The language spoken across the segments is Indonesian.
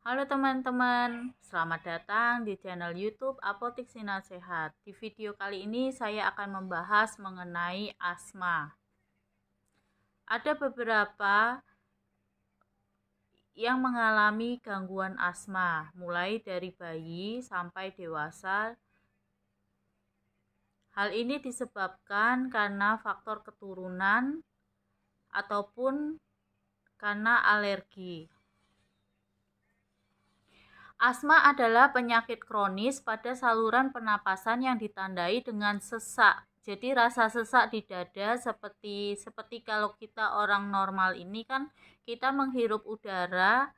Halo teman-teman, selamat datang di channel YouTube Apotik Sinar Sehat. Di video kali ini saya akan membahas mengenai asma. Ada beberapa yang mengalami gangguan asma, mulai dari bayi sampai dewasa. Hal ini disebabkan karena faktor keturunan ataupun karena alergi. Asma adalah penyakit kronis pada saluran pernapasan yang ditandai dengan sesak. Jadi rasa sesak di dada seperti kalau kita orang normal ini kan kita menghirup udara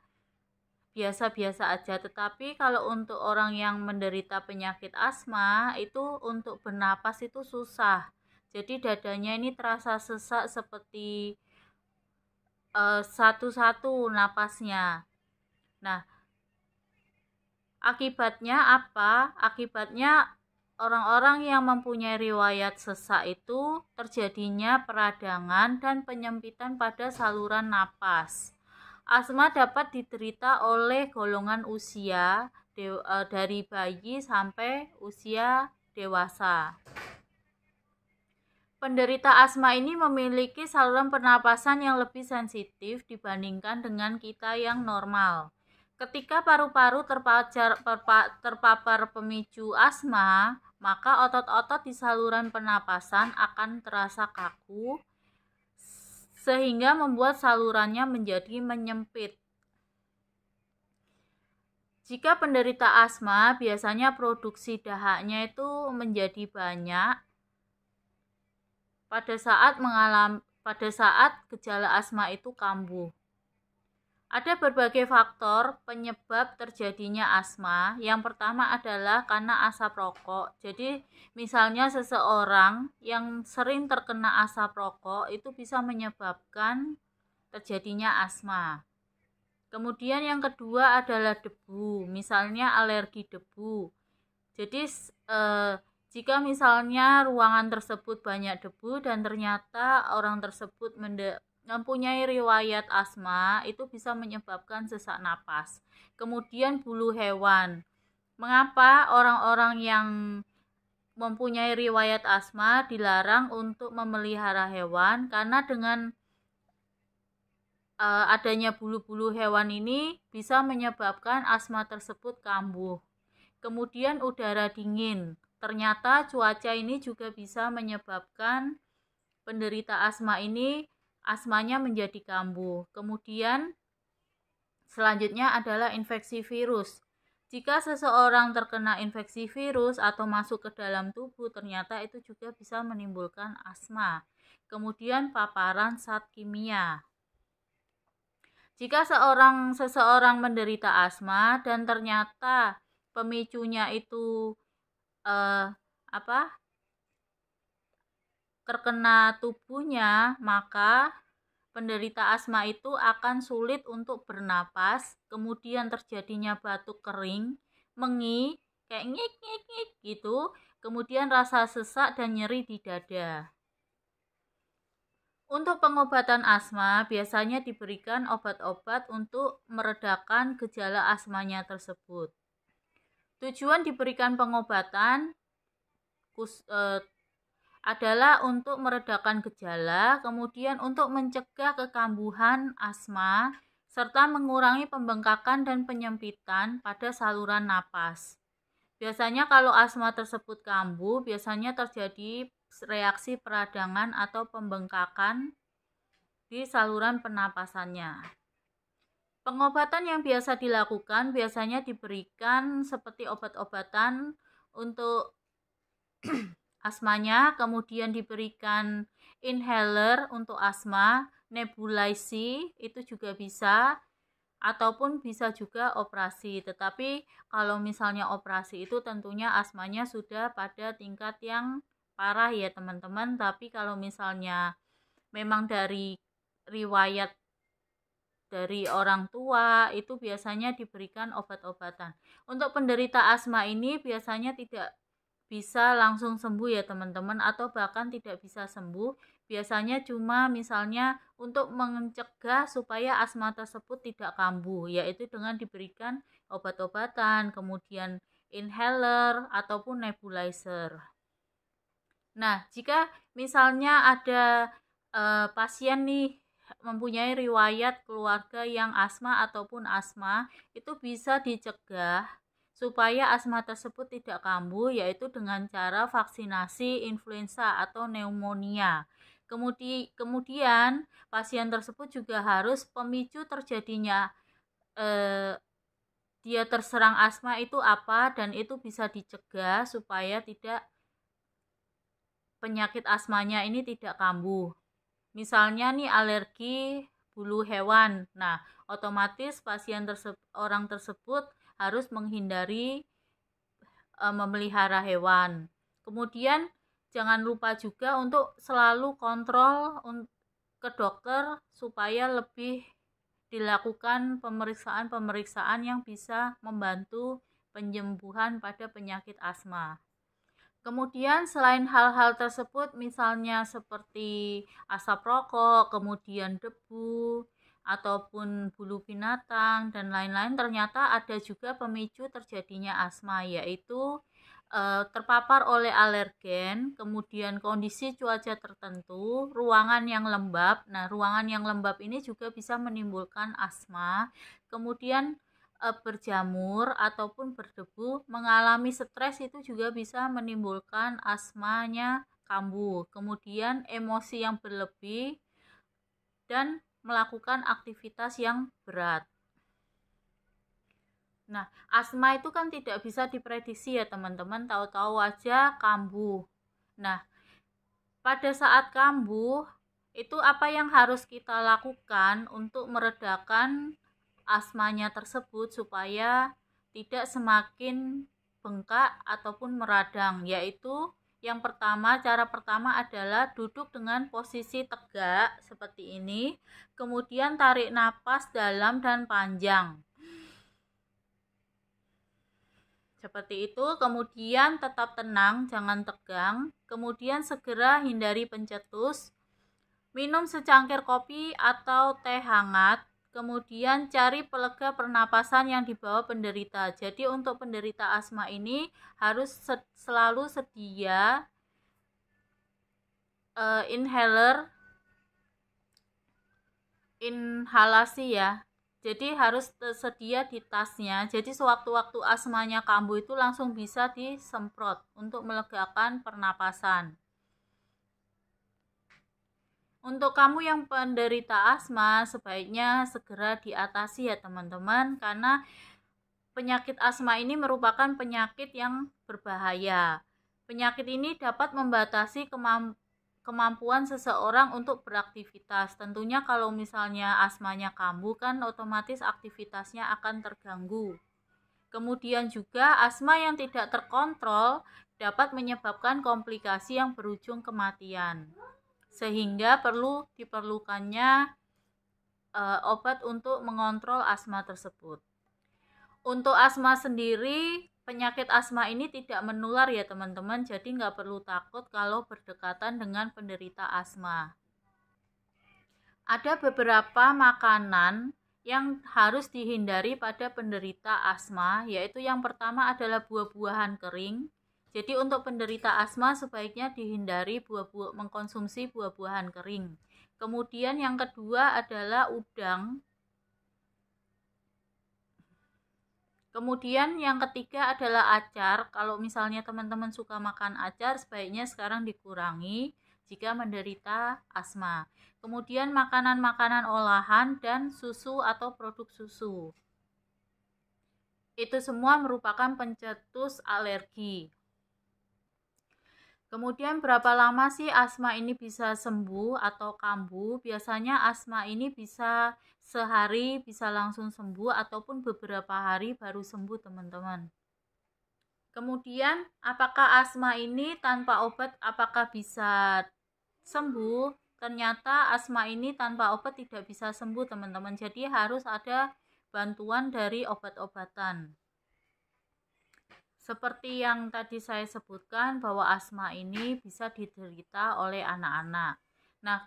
biasa-biasa aja, tetapi kalau untuk orang yang menderita penyakit asma itu untuk bernapas itu susah. Jadi dadanya ini terasa sesak seperti satu-satu napasnya. Nah, akibatnya apa? Akibatnya orang-orang yang mempunyai riwayat sesak itu terjadinya peradangan dan penyempitan pada saluran napas. Asma dapat diderita oleh golongan usia dari bayi sampai usia dewasa. Penderita asma ini memiliki saluran pernapasan yang lebih sensitif dibandingkan dengan kita yang normal. Ketika paru-paru terpapar pemicu asma, maka otot-otot di saluran pernapasan akan terasa kaku, sehingga membuat salurannya menjadi menyempit. Jika penderita asma, biasanya produksi dahaknya itu menjadi banyak pada saat gejala asma itu kambuh. Ada berbagai faktor penyebab terjadinya asma. Yang pertama adalah karena asap rokok. Jadi misalnya seseorang yang sering terkena asap rokok itu bisa menyebabkan terjadinya asma. Kemudian yang kedua adalah debu, misalnya alergi debu. Jadi jika misalnya ruangan tersebut banyak debu dan ternyata orang tersebut mempunyai riwayat asma, itu bisa menyebabkan sesak napas. Kemudian bulu hewan. Mengapa orang-orang yang mempunyai riwayat asma dilarang untuk memelihara hewan? Karena dengan adanya bulu-bulu hewan ini bisa menyebabkan asma tersebut kambuh. Kemudian udara dingin. Ternyata cuaca ini juga bisa menyebabkan penderita asma ini asmanya menjadi kambuh. Kemudian selanjutnya adalah infeksi virus. Jika seseorang terkena infeksi virus atau masuk ke dalam tubuh, ternyata itu juga bisa menimbulkan asma. Kemudian paparan zat kimia. Jika seseorang menderita asma dan ternyata pemicunya itu terkena tubuhnya, maka penderita asma itu akan sulit untuk bernapas, kemudian terjadinya batuk kering, mengi, kayak ngik gitu, kemudian rasa sesak dan nyeri di dada. Untuk pengobatan asma, biasanya diberikan obat-obat untuk meredakan gejala asmanya tersebut. Tujuan diberikan pengobatan adalah untuk meredakan gejala, kemudian untuk mencegah kekambuhan asma, serta mengurangi pembengkakan dan penyempitan pada saluran napas. Biasanya kalau asma tersebut kambuh, biasanya terjadi reaksi peradangan atau pembengkakan di saluran pernapasannya. Pengobatan yang biasa dilakukan biasanya diberikan seperti obat-obatan untuk asmanya, kemudian diberikan inhaler untuk asma, nebulasi itu juga bisa, ataupun bisa juga operasi. Tetapi kalau misalnya operasi itu tentunya asmanya sudah pada tingkat yang parah ya teman-teman. Tapi kalau misalnya memang dari riwayat dari orang tua itu biasanya diberikan obat-obatan. Untuk penderita asma ini biasanya tidak bisa langsung sembuh ya teman-teman, atau bahkan tidak bisa sembuh. biasanya cuma misalnya untuk mencegah supaya asma tersebut tidak kambuh, yaitu dengan diberikan obat-obatan, kemudian inhaler ataupun nebulizer. Nah, jika misalnya ada pasien nih mempunyai riwayat keluarga yang asma ataupun asma, itu bisa dicegah supaya asma tersebut tidak kambuh, yaitu dengan cara vaksinasi influenza atau pneumonia. Kemudian pasien tersebut juga harus pemicu terjadinya dia terserang asma itu apa, dan itu bisa dicegah supaya tidak penyakit asmanya ini tidak kambuh. Misalnya nih alergi bulu hewan. Nah, otomatis orang tersebut harus menghindari memelihara hewan. Kemudian jangan lupa juga untuk selalu kontrol ke dokter supaya lebih dilakukan pemeriksaan-pemeriksaan yang bisa membantu penyembuhan pada penyakit asma. Kemudian selain hal-hal tersebut, misalnya seperti asap rokok, kemudian debu, ataupun bulu binatang, dan lain-lain, ternyata ada juga pemicu terjadinya asma, yaitu terpapar oleh alergen, kemudian kondisi cuaca tertentu, ruangan yang lembab. Nah, ruangan yang lembab ini juga bisa menimbulkan asma. Kemudian berjamur ataupun berdebu, mengalami stres itu juga bisa menimbulkan asmanya kambuh. Kemudian emosi yang berlebih dan melakukan aktivitas yang berat. Nah, asma itu kan tidak bisa diprediksi ya teman-teman, tahu-tahu aja kambuh. Nah, pada saat kambuh, itu apa yang harus kita lakukan untuk meredakan asmanya tersebut supaya tidak semakin bengkak ataupun meradang, yaitu yang pertama, cara pertama adalah duduk dengan posisi tegak seperti ini, kemudian tarik napas dalam dan panjang. Seperti itu, kemudian tetap tenang, jangan tegang, kemudian segera hindari pencetus, minum secangkir kopi atau teh hangat, kemudian cari pelega pernapasan yang dibawa penderita. Jadi untuk penderita asma ini harus selalu sedia inhalasi ya. Jadi harus tersedia di tasnya. Jadi sewaktu-waktu asmanya kambuh itu langsung bisa disemprot untuk melegakan pernapasan. Untuk kamu yang penderita asma, sebaiknya segera diatasi ya teman-teman, karena penyakit asma ini merupakan penyakit yang berbahaya. Penyakit ini dapat membatasi kemampuan seseorang untuk beraktivitas. Tentunya kalau misalnya asmanya kambuh kan otomatis aktivitasnya akan terganggu. Kemudian juga asma yang tidak terkontrol dapat menyebabkan komplikasi yang berujung kematian. Sehingga diperlukannya obat untuk mengontrol asma tersebut. Untuk asma sendiri, penyakit asma ini tidak menular ya teman-teman, jadi nggak perlu takut kalau berdekatan dengan penderita asma. Ada beberapa makanan yang harus dihindari pada penderita asma, yaitu yang pertama adalah buah-buahan kering. Jadi untuk penderita asma sebaiknya dihindari mengkonsumsi buah-buahan kering. Kemudian yang kedua adalah udang. Kemudian yang ketiga adalah acar. Kalau misalnya teman-teman suka makan acar, sebaiknya sekarang dikurangi jika menderita asma. Kemudian makanan-makanan olahan dan susu atau produk susu. Itu semua merupakan pencetus alergi. Kemudian berapa lama sih asma ini bisa sembuh atau kambuh? Biasanya asma ini bisa sehari bisa langsung sembuh ataupun beberapa hari baru sembuh teman-teman. Kemudian apakah asma ini tanpa obat apakah bisa sembuh? Ternyata asma ini tanpa obat tidak bisa sembuh teman-teman. Jadi harus ada bantuan dari obat-obatan. Seperti yang tadi saya sebutkan bahwa asma ini bisa diderita oleh anak-anak. Nah,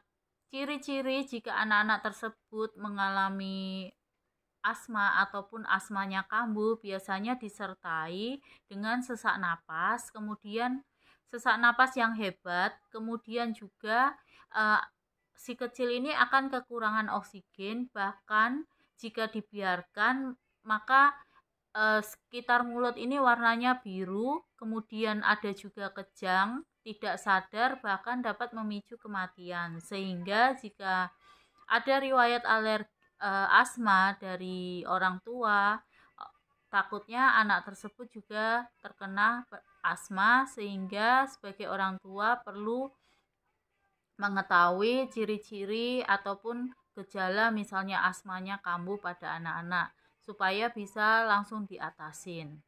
ciri-ciri jika anak-anak tersebut mengalami asma ataupun asmanya kambuh biasanya disertai dengan sesak napas, kemudian sesak napas yang hebat, kemudian juga si kecil ini akan kekurangan oksigen, bahkan jika dibiarkan maka sekitar mulut ini warnanya biru, kemudian ada juga kejang, tidak sadar, bahkan dapat memicu kematian. Sehingga jika ada riwayat asma dari orang tua, takutnya anak tersebut juga terkena asma, sehingga sebagai orang tua perlu mengetahui ciri-ciri ataupun gejala misalnya asmanya kambuh pada anak-anak supaya bisa langsung diatasin.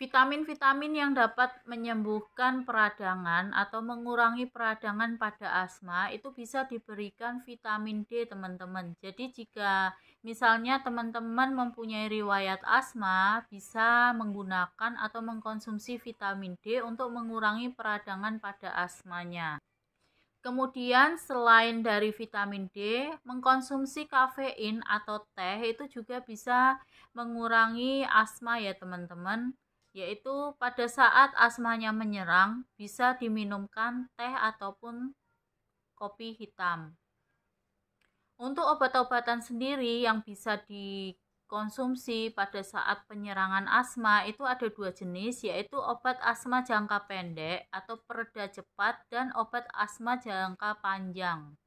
Vitamin-vitamin yang dapat menyembuhkan peradangan atau mengurangi peradangan pada asma itu bisa diberikan vitamin D, teman-teman. Jadi jika misalnya teman-teman mempunyai riwayat asma, bisa menggunakan atau mengkonsumsi vitamin D untuk mengurangi peradangan pada asmanya. Kemudian selain dari vitamin D, mengkonsumsi kafein atau teh itu juga bisa mengurangi asma ya teman-teman. Yaitu pada saat asmanya menyerang bisa diminumkan teh ataupun kopi hitam. Untuk obat-obatan sendiri yang bisa dikonsumsi pada saat penyerangan asma itu ada dua jenis, yaitu obat asma jangka pendek atau pereda cepat dan obat asma jangka panjang.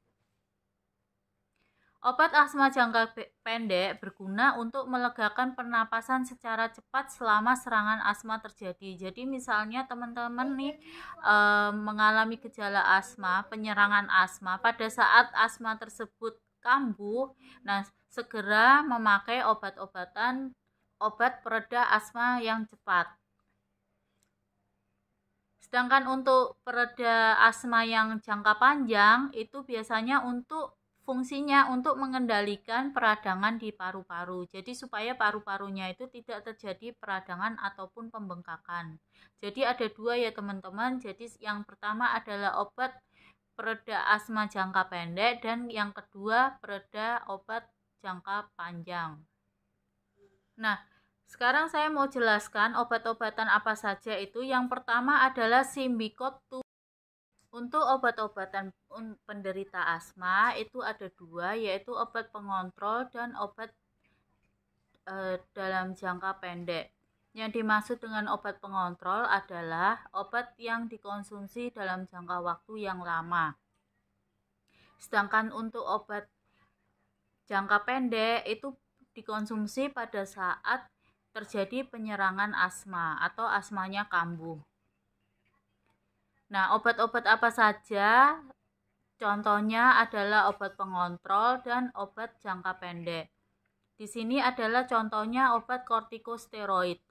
Obat asma jangka pendek berguna untuk melegakan pernapasan secara cepat selama serangan asma terjadi. Jadi misalnya teman-teman nih mengalami gejala asma, penyerangan asma, pada saat asma tersebut kambuh, nah segera memakai obat pereda asma yang cepat. Sedangkan untuk pereda asma yang jangka panjang itu biasanya fungsinya untuk mengendalikan peradangan di paru-paru. Jadi supaya paru-parunya itu tidak terjadi peradangan ataupun pembengkakan. Jadi ada dua ya teman-teman. Jadi yang pertama adalah obat pereda asma jangka pendek dan yang kedua pereda obat jangka panjang. Nah, sekarang saya mau jelaskan obat-obatan apa saja itu. Yang pertama adalah Symbicort. Untuk obat-obatan penderita asma itu ada dua, yaitu obat pengontrol dan obat dalam jangka pendek. Yang dimaksud dengan obat pengontrol adalah obat yang dikonsumsi dalam jangka waktu yang lama. Sedangkan untuk obat jangka pendek itu dikonsumsi pada saat terjadi penyerangan asma atau asmanya kambuh. Nah, obat-obat apa saja? Contohnya adalah obat pengontrol dan obat jangka pendek. Di sini adalah contohnya obat kortikosteroid.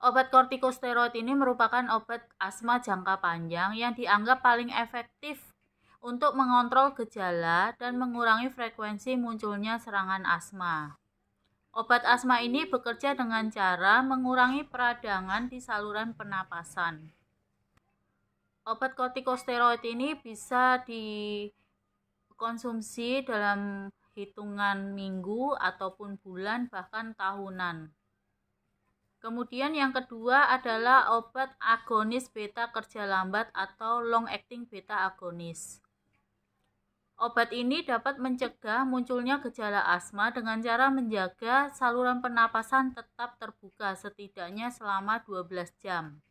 Obat kortikosteroid ini merupakan obat asma jangka panjang yang dianggap paling efektif untuk mengontrol gejala dan mengurangi frekuensi munculnya serangan asma. Obat asma ini bekerja dengan cara mengurangi peradangan di saluran pernapasan. Obat kortikosteroid ini bisa dikonsumsi dalam hitungan minggu ataupun bulan bahkan tahunan. Kemudian yang kedua adalah obat agonis beta kerja lambat atau long acting beta agonis. Obat ini dapat mencegah munculnya gejala asma dengan cara menjaga saluran pernapasan tetap terbuka setidaknya selama 12 jam.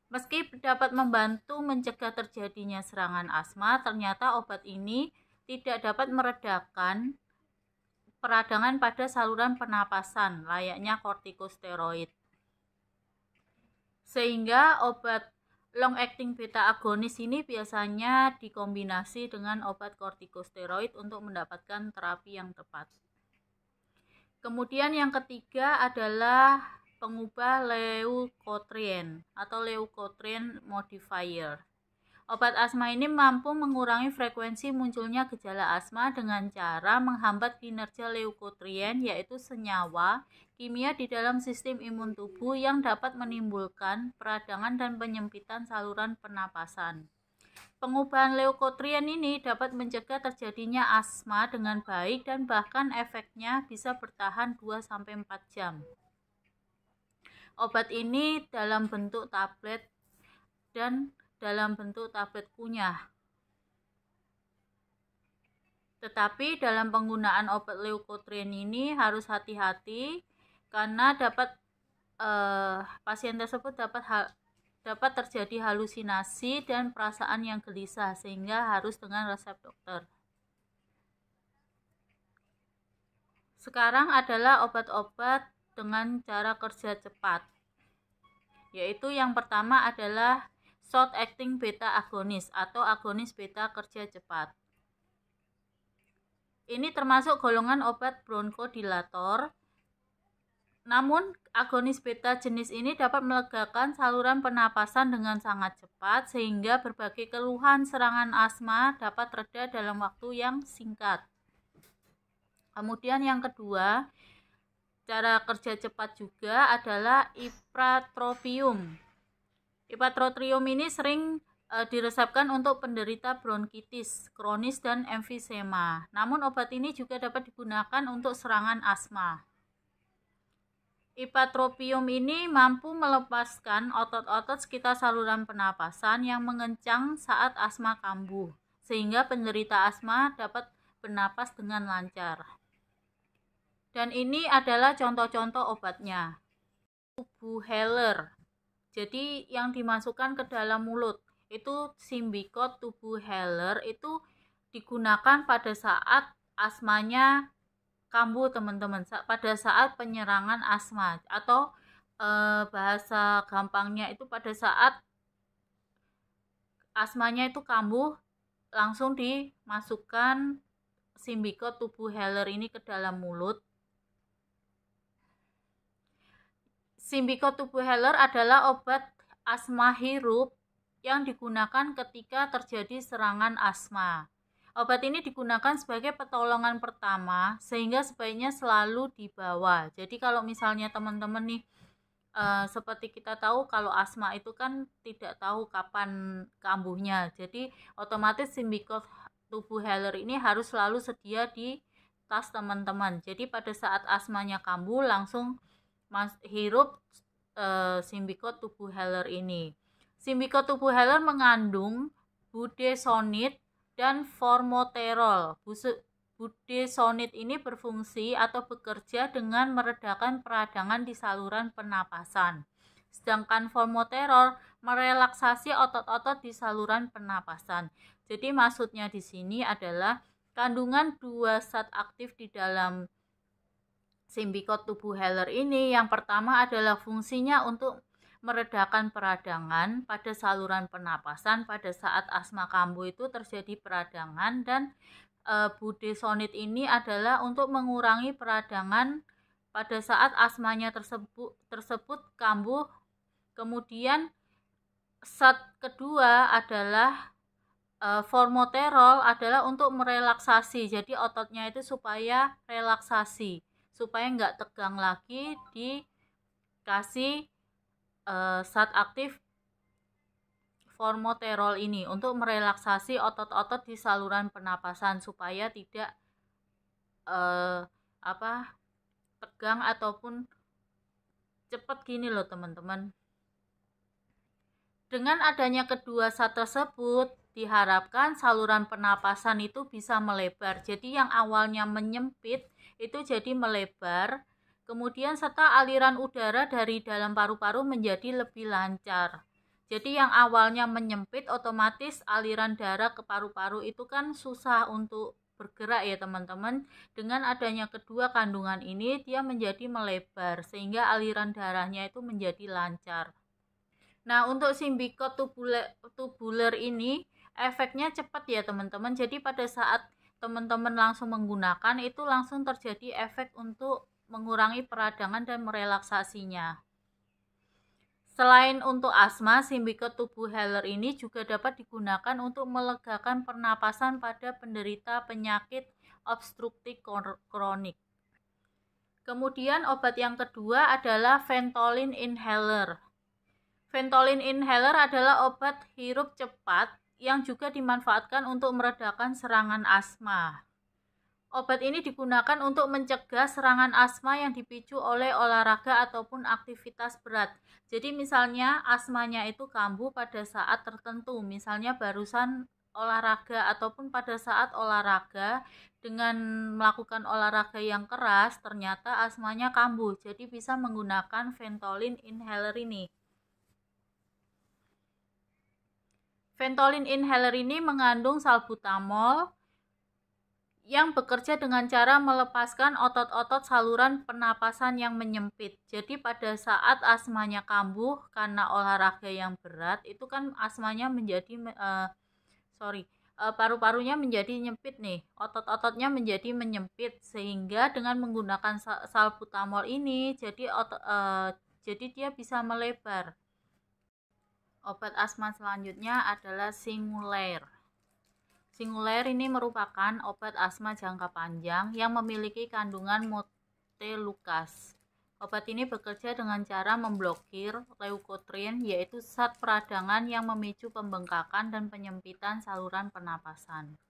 Meski dapat membantu mencegah terjadinya serangan asma, ternyata obat ini tidak dapat meredakan peradangan pada saluran pernapasan layaknya kortikosteroid. Sehingga obat long acting beta agonis ini biasanya dikombinasi dengan obat kortikosteroid untuk mendapatkan terapi yang tepat. Kemudian yang ketiga adalah pengubah leukotriene atau leukotriene modifier. Obat asma ini mampu mengurangi frekuensi munculnya gejala asma dengan cara menghambat kinerja leukotriene, yaitu senyawa kimia di dalam sistem imun tubuh yang dapat menimbulkan peradangan dan penyempitan saluran pernapasan. Pengubahan leukotriene ini dapat mencegah terjadinya asma dengan baik dan bahkan efeknya bisa bertahan 2-4 jam. Obat ini dalam bentuk tablet dan dalam bentuk tablet kunyah. Tetapi dalam penggunaan obat leukotriene ini harus hati-hati karena pasien tersebut dapat terjadi halusinasi dan perasaan yang gelisah sehingga harus dengan resep dokter. Sekarang adalah obat-obat dengan cara kerja cepat. Yaitu yang pertama adalah short acting beta agonis atau agonis beta kerja cepat. Ini termasuk golongan obat bronchodilator. Namun, agonis beta jenis ini dapat melegakan saluran pernapasan dengan sangat cepat sehingga berbagai keluhan serangan asma dapat reda dalam waktu yang singkat. Kemudian yang kedua, cara kerja cepat juga adalah ipratropium. Ipratropium ini sering diresepkan untuk penderita bronkitis kronis dan emfisema. Namun obat ini juga dapat digunakan untuk serangan asma. Ipratropium ini mampu melepaskan otot-otot sekitar saluran pernapasan yang mengencang saat asma kambuh, sehingga penderita asma dapat bernapas dengan lancar. Dan ini adalah contoh-contoh obatnya. Tubuheller. Jadi yang dimasukkan ke dalam mulut itu Symbicort Tubuheller itu digunakan pada saat asmanya kambuh, teman-teman, pada saat penyerangan asma atau bahasa gampangnya itu pada saat asmanya itu kambuh langsung dimasukkan Symbicort Tubuheller ini ke dalam mulut. Symbicort Tubuheller adalah obat asma hirup yang digunakan ketika terjadi serangan asma. Obat ini digunakan sebagai pertolongan pertama sehingga sebaiknya selalu dibawa. Jadi kalau misalnya teman-teman nih seperti kita tahu kalau asma itu kan tidak tahu kapan kambuhnya. Jadi otomatis Symbicort Tubuheller ini harus selalu sedia di tas teman-teman. Jadi pada saat asmanya kambuh langsung hirup Symbicort Tubuheller ini. Symbicort Tubuheller mengandung budesonide dan formoterol. Budesonide ini berfungsi atau bekerja dengan meredakan peradangan di saluran pernapasan. Sedangkan formoterol merelaksasi otot-otot di saluran pernapasan. Jadi maksudnya di sini adalah kandungan dua zat aktif di dalam Symbicort Tubuheller ini. Yang pertama adalah fungsinya untuk meredakan peradangan pada saluran pernapasan pada saat asma kambuh itu terjadi peradangan, dan budesonide ini adalah untuk mengurangi peradangan pada saat asmanya tersebut kambuh. Kemudian zat kedua adalah formoterol adalah untuk merelaksasi, jadi ototnya itu supaya relaksasi, supaya nggak tegang lagi, dikasih zat aktif formoterol ini untuk merelaksasi otot-otot di saluran pernapasan supaya tidak tegang ataupun cepat gini loh teman-teman. Dengan adanya kedua zat tersebut diharapkan saluran pernapasan itu bisa melebar. Jadi yang awalnya menyempit itu jadi melebar. Kemudian serta aliran udara dari dalam paru-paru menjadi lebih lancar. Jadi yang awalnya menyempit otomatis aliran darah ke paru-paru itu kan susah untuk bergerak ya teman-teman. Dengan adanya kedua kandungan ini dia menjadi melebar sehingga aliran darahnya itu menjadi lancar. Nah, untuk Symbicort tubular ini efeknya cepat ya teman-teman. Jadi pada saat teman-teman langsung menggunakan itu langsung terjadi efek untuk mengurangi peradangan dan merelaksasinya. Selain untuk asma, Symbicort Tubuheller ini juga dapat digunakan untuk melegakan pernapasan pada penderita penyakit obstruktif kronik. Kemudian obat yang kedua adalah Ventolin inhaler. Ventolin inhaler adalah obat hirup cepat yang juga dimanfaatkan untuk meredakan serangan asma. Obat ini digunakan untuk mencegah serangan asma yang dipicu oleh olahraga ataupun aktivitas berat. Jadi misalnya asmanya itu kambuh pada saat tertentu, misalnya barusan olahraga ataupun pada saat olahraga dengan melakukan olahraga yang keras, ternyata asmanya kambuh. Jadi bisa menggunakan Ventolin inhaler ini. Ventolin inhaler ini mengandung salbutamol yang bekerja dengan cara melepaskan otot-otot saluran pernapasan yang menyempit. Jadi pada saat asmanya kambuh karena olahraga yang berat, itu kan asmanya menjadi paru-parunya menjadi nyempit nih, otot-ototnya menjadi menyempit, sehingga dengan menggunakan salbutamol ini jadi dia bisa melebar. Obat asma selanjutnya adalah Singulair. Singulair ini merupakan obat asma jangka panjang yang memiliki kandungan montelukast. Obat ini bekerja dengan cara memblokir leukotrin, yaitu zat peradangan yang memicu pembengkakan dan penyempitan saluran pernapasan.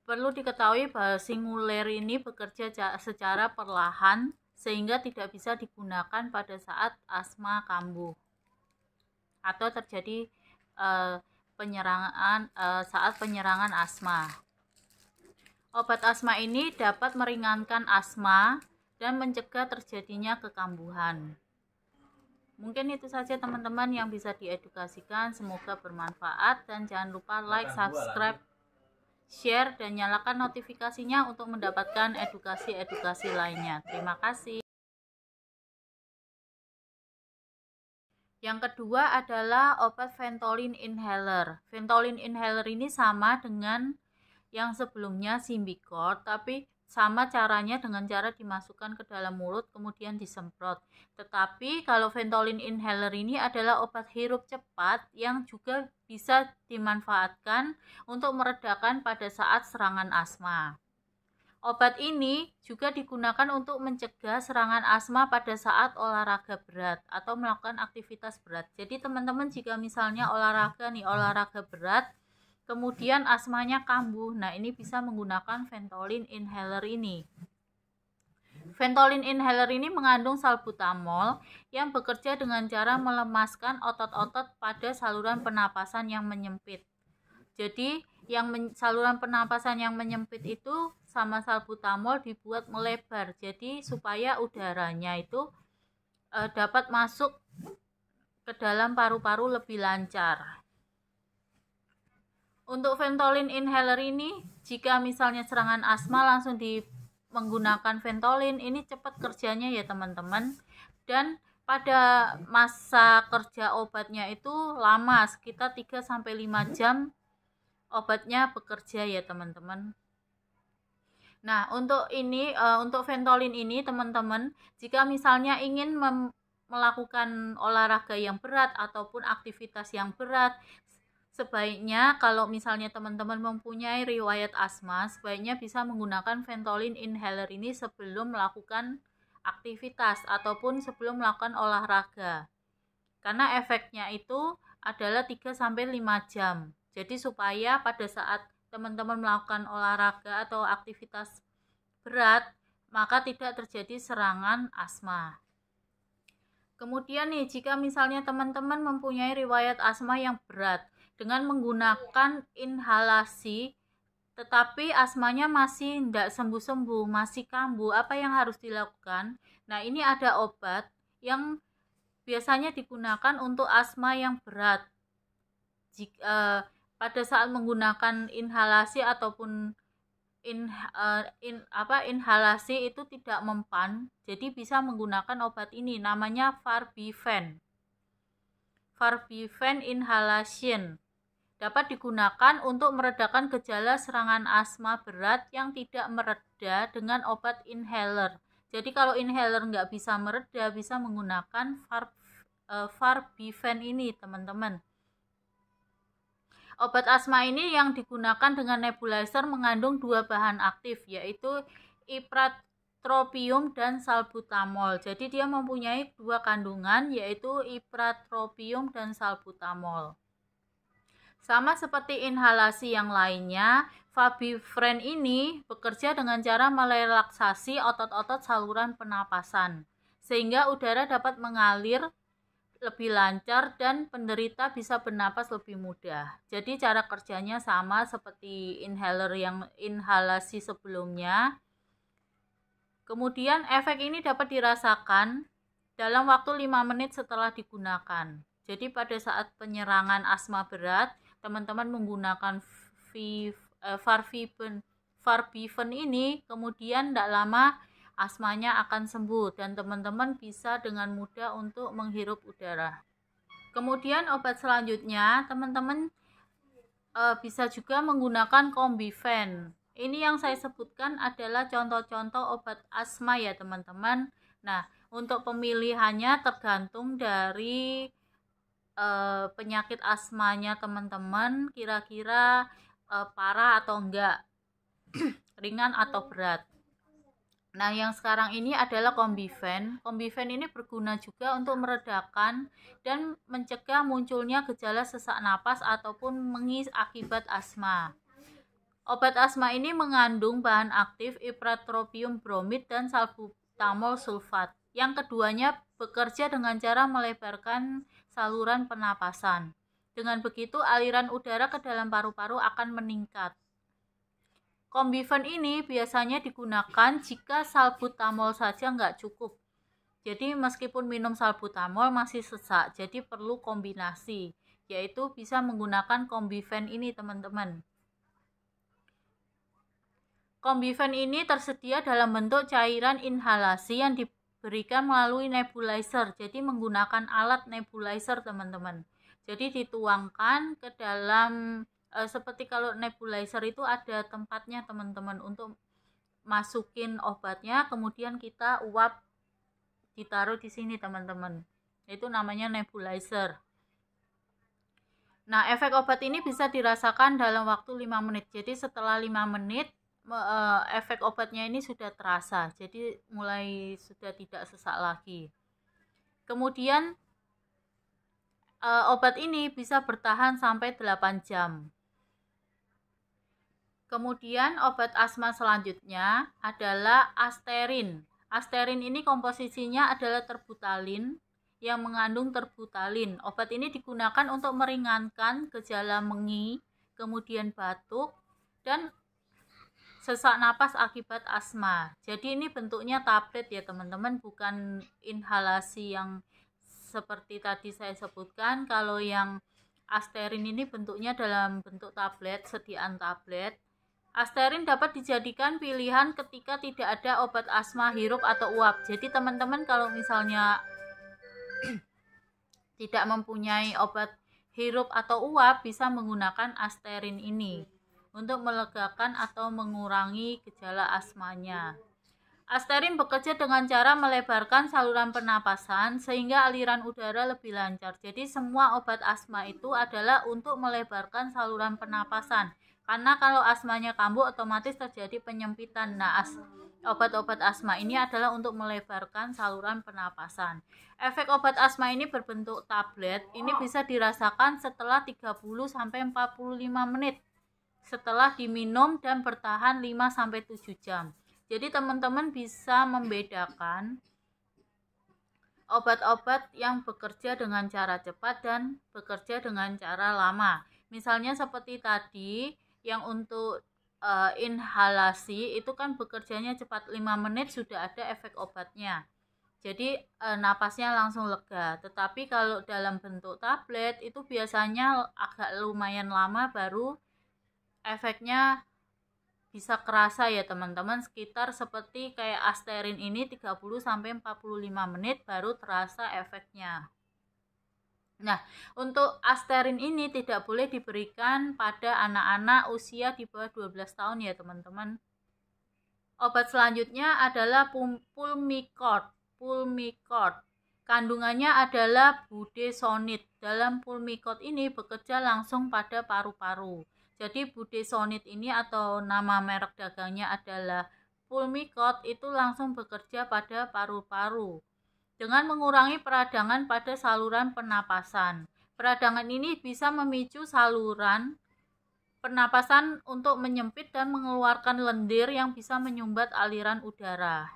Perlu diketahui bahwa Singulair ini bekerja secara perlahan sehingga tidak bisa digunakan pada saat asma kambuh atau terjadi saat penyerangan asma. Obat asma ini dapat meringankan asma dan mencegah terjadinya kekambuhan. Mungkin itu saja teman-teman yang bisa diedukasikan, semoga bermanfaat, dan jangan lupa like, subscribe, share, dan nyalakan notifikasinya untuk mendapatkan edukasi-edukasi lainnya. Terima kasih. Yang kedua adalah obat Ventolin inhaler. Ventolin inhaler ini sama dengan yang sebelumnya Symbicort, tapi sama caranya dengan cara dimasukkan ke dalam mulut kemudian disemprot. Tetapi kalau Ventolin inhaler ini adalah obat hirup cepat yang juga bisa dimanfaatkan untuk meredakan pada saat serangan asma. Obat ini juga digunakan untuk mencegah serangan asma pada saat olahraga berat atau melakukan aktivitas berat. Jadi teman-teman jika misalnya olahraga berat, kemudian asmanya kambuh, nah ini bisa menggunakan Ventolin inhaler ini. Ventolin inhaler ini mengandung salbutamol yang bekerja dengan cara melemaskan otot-otot pada saluran pernapasan yang menyempit. Jadi saluran pernapasan yang menyempit itu sama salbutamol dibuat melebar, jadi supaya udaranya itu dapat masuk ke dalam paru-paru lebih lancar. Untuk Ventolin inhaler ini, jika misalnya serangan asma langsung menggunakan Ventolin, ini cepat kerjanya ya teman-teman, dan pada masa kerja obatnya itu lama, sekitar 3-5 jam obatnya bekerja ya teman-teman. Nah, untuk Ventolin ini teman-teman, jika misalnya ingin melakukan olahraga yang berat ataupun aktivitas yang berat, sebaiknya kalau misalnya teman-teman mempunyai riwayat asma, sebaiknya bisa menggunakan Ventolin inhaler ini sebelum melakukan aktivitas ataupun sebelum melakukan olahraga. Karena efeknya itu adalah 3-5 jam. Jadi supaya pada saat teman-teman melakukan olahraga atau aktivitas berat, maka tidak terjadi serangan asma. Kemudian nih, jika misalnya teman-teman mempunyai riwayat asma yang berat, dengan menggunakan inhalasi, tetapi asmanya masih tidak sembuh-sembuh, masih kambuh, apa yang harus dilakukan? Nah, ini ada obat yang biasanya digunakan untuk asma yang berat. Pada saat menggunakan inhalasi ataupun inhalasi itu tidak mempan, jadi bisa menggunakan obat ini, namanya Farbivan inhalation. Dapat digunakan untuk meredakan gejala serangan asma berat yang tidak mereda dengan obat inhaler. Jadi kalau inhaler nggak bisa mereda, bisa menggunakan Farbivan ini teman-teman. Obat asma ini yang digunakan dengan nebulizer mengandung 2 bahan aktif, yaitu ipratropium dan salbutamol. Jadi dia mempunyai 2 kandungan, yaitu ipratropium dan salbutamol. Sama seperti inhalasi yang lainnya, Fabifren ini bekerja dengan cara merelaksasi otot-otot saluran pernapasan, sehingga udara dapat mengalir lebih lancar dan penderita bisa bernapas lebih mudah. Jadi cara kerjanya sama seperti inhalasi sebelumnya. Kemudian efek ini dapat dirasakan dalam waktu 5 menit setelah digunakan. Jadi pada saat penyerangan asma berat, teman-teman menggunakan Farbifon ini, kemudian tidak lama asmanya akan sembuh dan teman-teman bisa dengan mudah untuk menghirup udara. Kemudian obat selanjutnya, teman-teman bisa juga menggunakan Combifen. Ini yang saya sebutkan adalah contoh-contoh obat asma ya teman-teman. Nah, untuk pemilihannya tergantung dari penyakit asmanya teman-teman, kira-kira parah atau enggak, ringan atau berat. Nah, yang sekarang ini adalah Combifen. Combifen ini berguna juga untuk meredakan dan mencegah munculnya gejala sesak napas ataupun mengis akibat asma. Obat asma ini mengandung bahan aktif ipratropium bromid dan salbutamol sulfat. Yang keduanya bekerja dengan cara melebarkan saluran pernapasan. Dengan begitu, aliran udara ke dalam paru-paru akan meningkat. Combifen ini biasanya digunakan jika salbutamol saja nggak cukup. Jadi meskipun minum salbutamol masih sesak, jadi perlu kombinasi, yaitu bisa menggunakan Combifen ini teman-teman. Combifen ini tersedia dalam bentuk cairan inhalasi yang diberikan melalui nebulizer, jadi menggunakan alat nebulizer teman-teman. Jadi dituangkan ke dalam seperti kalau nebulizer itu ada tempatnya teman-teman untuk masukin obatnya, kemudian kita uap ditaruh di sini teman-teman. Itu namanya nebulizer. Nah, efek obat ini bisa dirasakan dalam waktu 5 menit. Jadi setelah 5 menit efek obatnya ini sudah terasa. Jadi mulai sudah tidak sesak lagi. Kemudian obat ini bisa bertahan sampai 8 jam. Kemudian obat asma selanjutnya adalah asterin. Asterin ini komposisinya adalah terbutalin yang mengandung terbutalin. Obat ini digunakan untuk meringankan gejala mengi, kemudian batuk, dan sesak napas akibat asma. Jadi ini bentuknya tablet ya teman-teman, bukan inhalasi yang seperti tadi saya sebutkan. Kalau yang asterin ini bentuknya dalam bentuk tablet, sediaan tablet. Asterin dapat dijadikan pilihan ketika tidak ada obat asma hirup atau uap. Jadi teman-teman kalau misalnya tidak mempunyai obat hirup atau uap, bisa menggunakan asterin ini untuk melegakan atau mengurangi gejala asmanya. Asterin bekerja dengan cara melebarkan saluran pernapasan sehingga aliran udara lebih lancar. Jadi semua obat asma itu adalah untuk melebarkan saluran pernapasan. Karena kalau asmanya kambuh otomatis terjadi penyempitan. Nah, obat-obat asma ini adalah untuk melebarkan saluran pernapasan. Efek obat asma ini berbentuk tablet. Ini bisa dirasakan setelah 30-45 menit setelah diminum dan bertahan 5-7 jam. Jadi teman-teman bisa membedakan obat-obat yang bekerja dengan cara cepat dan bekerja dengan cara lama. Misalnya seperti tadi yang untuk inhalasi itu kan bekerjanya cepat, 5 menit sudah ada efek obatnya. Jadi napasnya langsung lega. Tetapi kalau dalam bentuk tablet itu biasanya agak lumayan lama baru efeknya bisa kerasa ya teman-teman, sekitar seperti kayak asterin ini 30-45 menit baru terasa efeknya. Nah, untuk asterin ini tidak boleh diberikan pada anak-anak usia di bawah 12 tahun ya teman-teman. Obat selanjutnya adalah Pulmicort. Kandungannya adalah budesonid. Dalam Pulmicort ini bekerja langsung pada paru-paru. Jadi budesonid ini atau nama merek dagangnya adalah Pulmicort itu langsung bekerja pada paru-paru dengan mengurangi peradangan pada saluran pernapasan. Peradangan ini bisa memicu saluran pernapasan untuk menyempit dan mengeluarkan lendir yang bisa menyumbat aliran udara.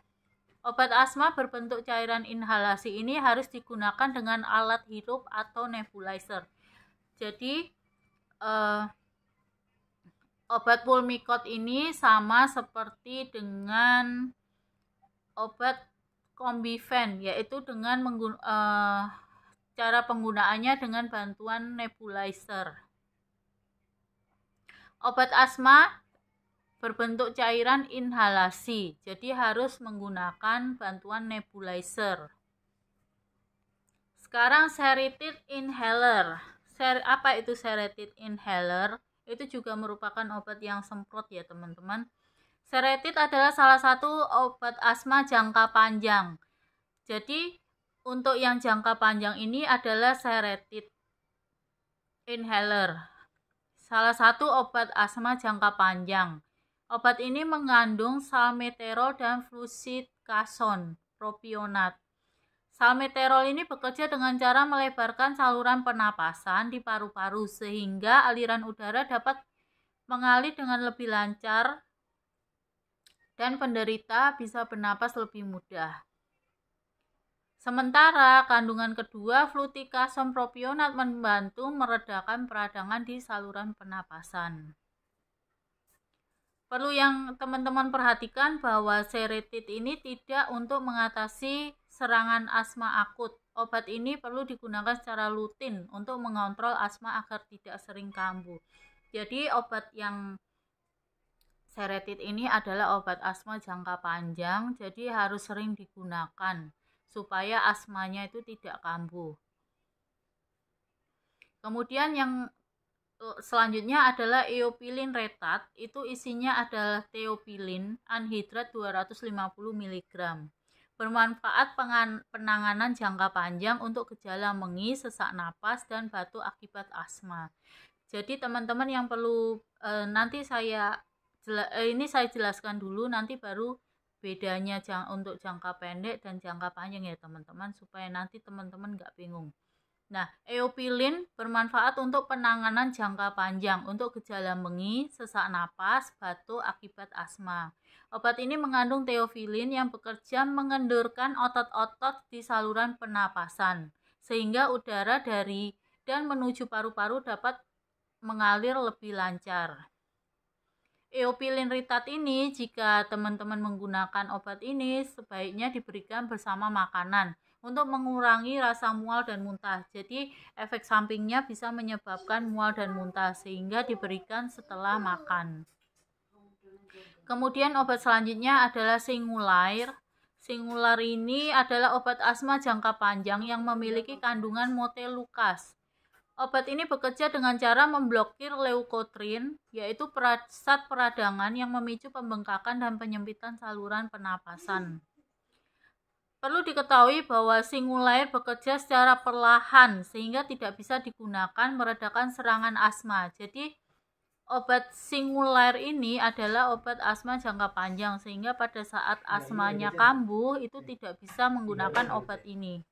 Obat asma berbentuk cairan inhalasi ini harus digunakan dengan alat hirup atau nebulizer. Jadi obat Pulmicort ini sama seperti dengan obat Combifen, yaitu dengan cara penggunaannya dengan bantuan nebulizer. Obat asma berbentuk cairan inhalasi, jadi harus menggunakan bantuan nebulizer. Sekarang Seretide inhaler. Apa itu Seretide inhaler? Itu juga merupakan obat yang semprot ya teman-teman. Seretide adalah salah satu obat asma jangka panjang. Jadi untuk yang jangka panjang ini adalah Seretide inhaler, salah satu obat asma jangka panjang. Obat ini mengandung salmeterol dan fluticasone propionat. Salmeterol ini bekerja dengan cara melebarkan saluran pernapasan di paru-paru sehingga aliran udara dapat mengalir dengan lebih lancar dan penderita bisa bernapas lebih mudah. Sementara kandungan kedua, fluticasone propionat, membantu meredakan peradangan di saluran pernapasan. Perlu yang teman-teman perhatikan bahwa Seretide ini tidak untuk mengatasi serangan asma akut. Obat ini perlu digunakan secara rutin untuk mengontrol asma agar tidak sering kambuh. Jadi obat yang Seretide ini adalah obat asma jangka panjang, jadi harus sering digunakan supaya asmanya itu tidak kambuh. Kemudian yang selanjutnya adalah eopilin retat, itu isinya adalah teopilin anhidrat 250 mg. Bermanfaat penanganan jangka panjang untuk gejala mengi, sesak napas, dan batuk akibat asma. Jadi teman-teman yang perlu nanti saya jelaskan dulu, nanti baru bedanya untuk jangka pendek dan jangka panjang ya teman-teman, supaya nanti teman-teman nggak bingung. Nah, eopilin bermanfaat untuk penanganan jangka panjang untuk gejala mengi, sesak napas, batuk akibat asma. Obat ini mengandung teofilin yang bekerja mengendurkan otot-otot di saluran pernapasan, sehingga udara dari dan menuju paru-paru dapat mengalir lebih lancar. Eopilin retat ini, jika teman-teman menggunakan obat ini, sebaiknya diberikan bersama makanan untuk mengurangi rasa mual dan muntah. Jadi efek sampingnya bisa menyebabkan mual dan muntah, sehingga diberikan setelah makan. Kemudian obat selanjutnya adalah Singulair. Singulair ini adalah obat asma jangka panjang yang memiliki kandungan montelukast. Obat ini bekerja dengan cara memblokir leukotrin, yaitu zat peradangan yang memicu pembengkakan dan penyempitan saluran pernapasan. Perlu diketahui bahwa Singulair bekerja secara perlahan sehingga tidak bisa digunakan meredakan serangan asma. Jadi obat Singulair ini adalah obat asma jangka panjang, sehingga pada saat asmanya kambuh itu tidak bisa menggunakan obat ini.